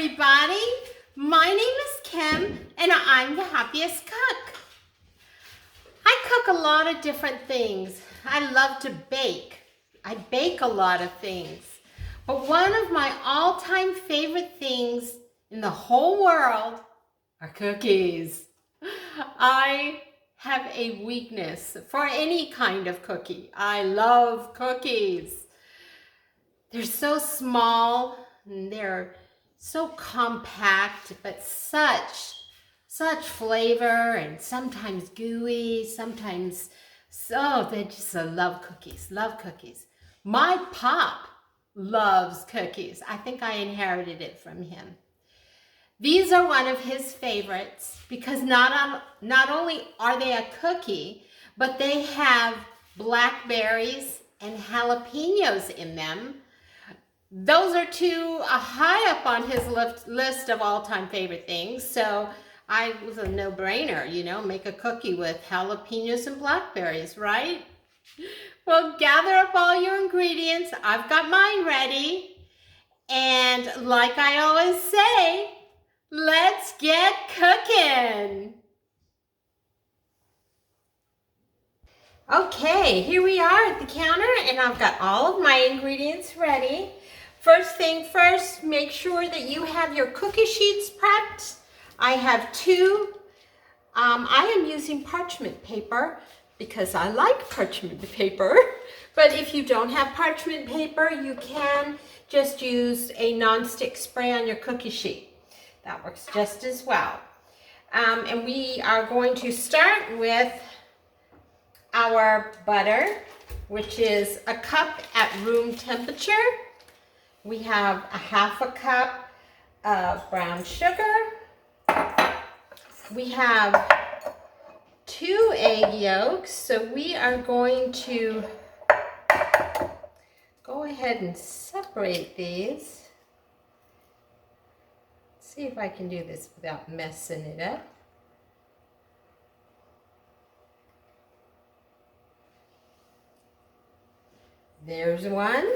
everybody. My name is Kim and I'm the happiest cook. I cook a lot of different things. I love to bake. I bake a lot of things. But one of my all-time favorite things in the whole world are cookies. I have a weakness for any kind of cookie. I love cookies. They're so small and they're so compact, but such flavor, and sometimes gooey, sometimes they just love cookies, love cookies. My pop loves cookies. I think I inherited it from him. These are one of his favorites because not only are they a cookie, but they have blackberries and jalapeños in them. Those are two high up on his list of all-time favorite things. So it was a no-brainer, you know, make a cookie with jalapeños and blackberries, right? Well, gather up all your ingredients. I've got mine ready. And like I always say, let's get cooking. Okay, here we are at the counter and I've got all of my ingredients ready. First thing first, make sure that you have your cookie sheets prepped. I have two. I am using parchment paper because I like parchment paper. But if you don't have parchment paper, you can just use a non-stick spray on your cookie sheet. That works just as well. And we are going to start with our butter, which is a cup at room temperature. We have a half a cup of brown sugar. We have 2 egg yolks, so we are going to go ahead and separate these. See if I can do this without messing it up. There's one.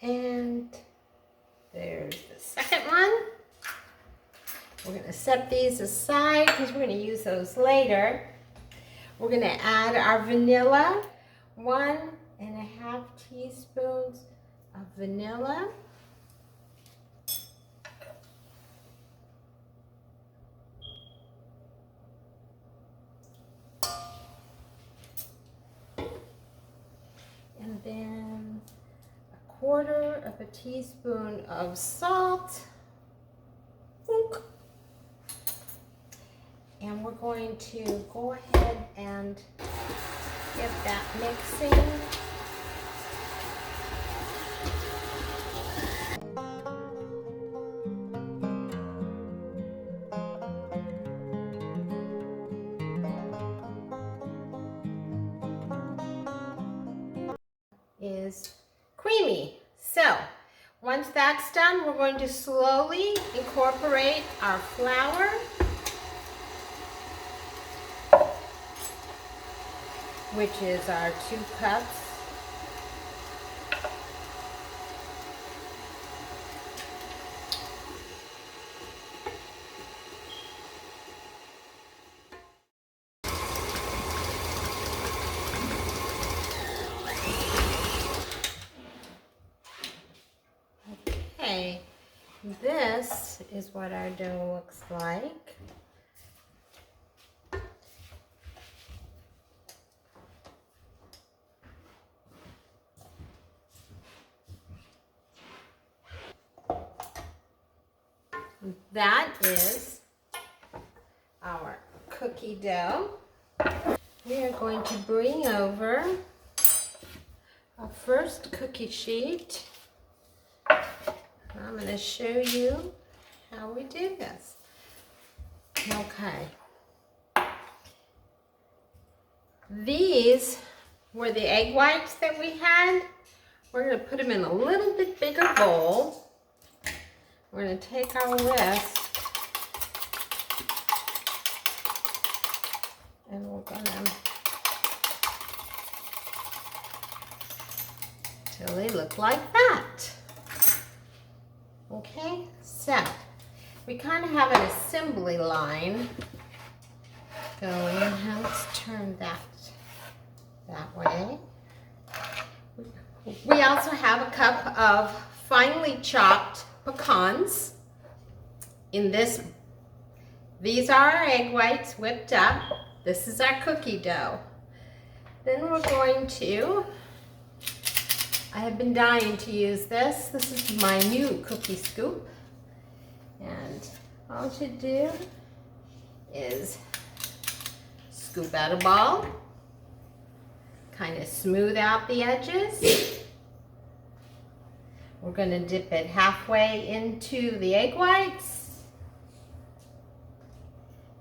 And there's the second one. We're going to set these aside because we're going to use those later. We're going to add our vanilla, 1.5 teaspoons of vanilla. And then 1/4 teaspoon of salt. And we're going to go ahead and get that mixing. Is creamy. So once that's done, we're going to slowly incorporate our flour, which is our 2 cups. Okay, this is what our dough looks like. That is our cookie dough. We are going to bring over our first cookie sheet. I'm going to show you how we do this. Okay. These were the egg whites that we had. We're going to put them in a little bit bigger bowl. We're going to take our whisk And we're gonna, till they look like that. Okay, so we kind of have an assembly line going. Let's turn that way. We also have a cup of finely chopped pecans. In this, these are our egg whites whipped up. This is our cookie dough. Then we're going to, I have been dying to use this. This is my new cookie scoop. And all you do is scoop out a ball, kind of smooth out the edges. We're going to dip it halfway into the egg whites.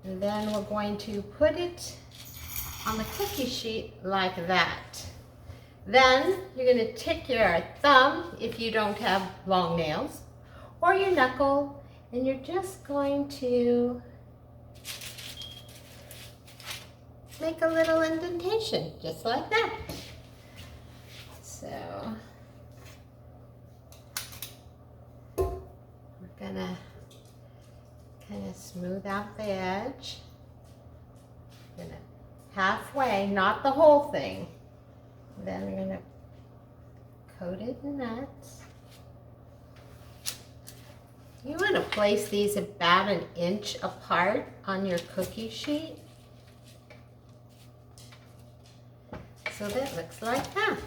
And then we're going to put it on the cookie sheet like that. Then you're going to take your thumb, if you don't have long nails, or your knuckle, and you're just going to make a little indentation, just like that. So we're gonna kind of smooth out the edge. Gonna halfway, not the whole thing. Then we're gonna coat it in that. You want to place these about 1 inch apart on your cookie sheet. So that looks like that.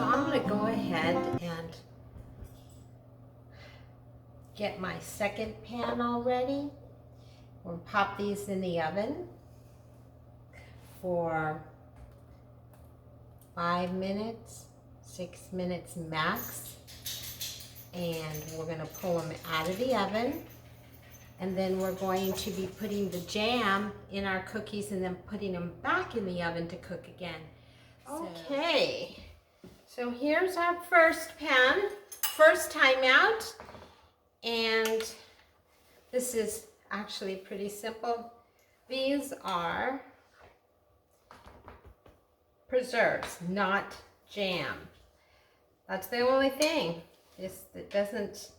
I'm going to go ahead and get my second pan all ready. We'll pop these in the oven for 5 minutes, 6 minutes max. And we're going to pull them out of the oven. And then we're going to be putting the jam in our cookies and then putting them back in the oven to cook again. Okay. So here's our first pan, first time out, and this is actually pretty simple. These are preserves, not jam. That's the only thing. It doesn't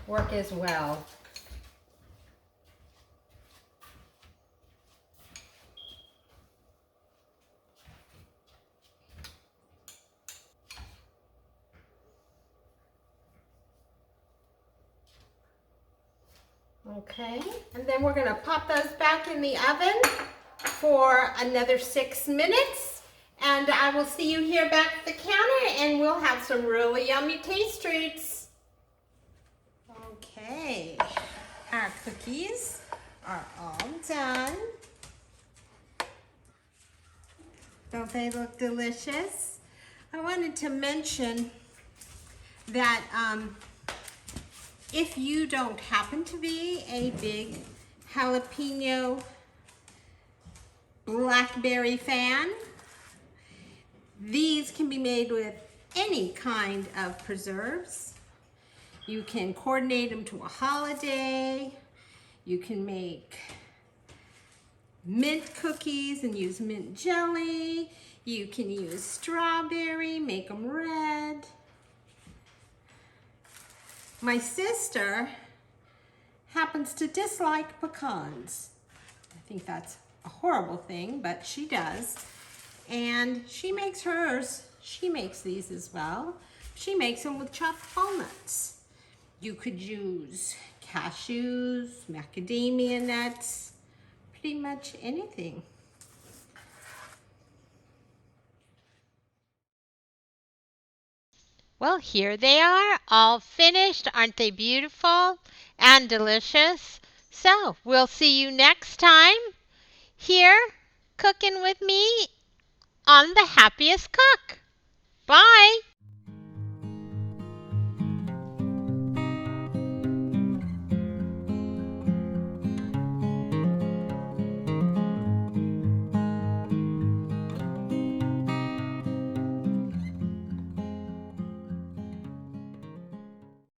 work as well. Okay, and then we're going to pop those back in the oven for another 6 minutes. And I will see you here back at the counter and we'll have some really yummy taste treats. Okay, our cookies are all done. Don't they look delicious? I wanted to mention that if you don't happen to be a big jalapeno blackberry fan, these can be made with any kind of preserves. You can coordinate them to a holiday. You can make mint cookies and use mint jelly. You can use strawberry, make them red. My sister happens to dislike pecans. I think that's a horrible thing, but she does. And she makes hers. She makes these as well. She makes them with chopped walnuts. You could use cashews, macadamia nuts, pretty much anything. Well, here they are, all finished. Aren't they beautiful and delicious? So, we'll see you next time here cooking with me on the Happiest Cook.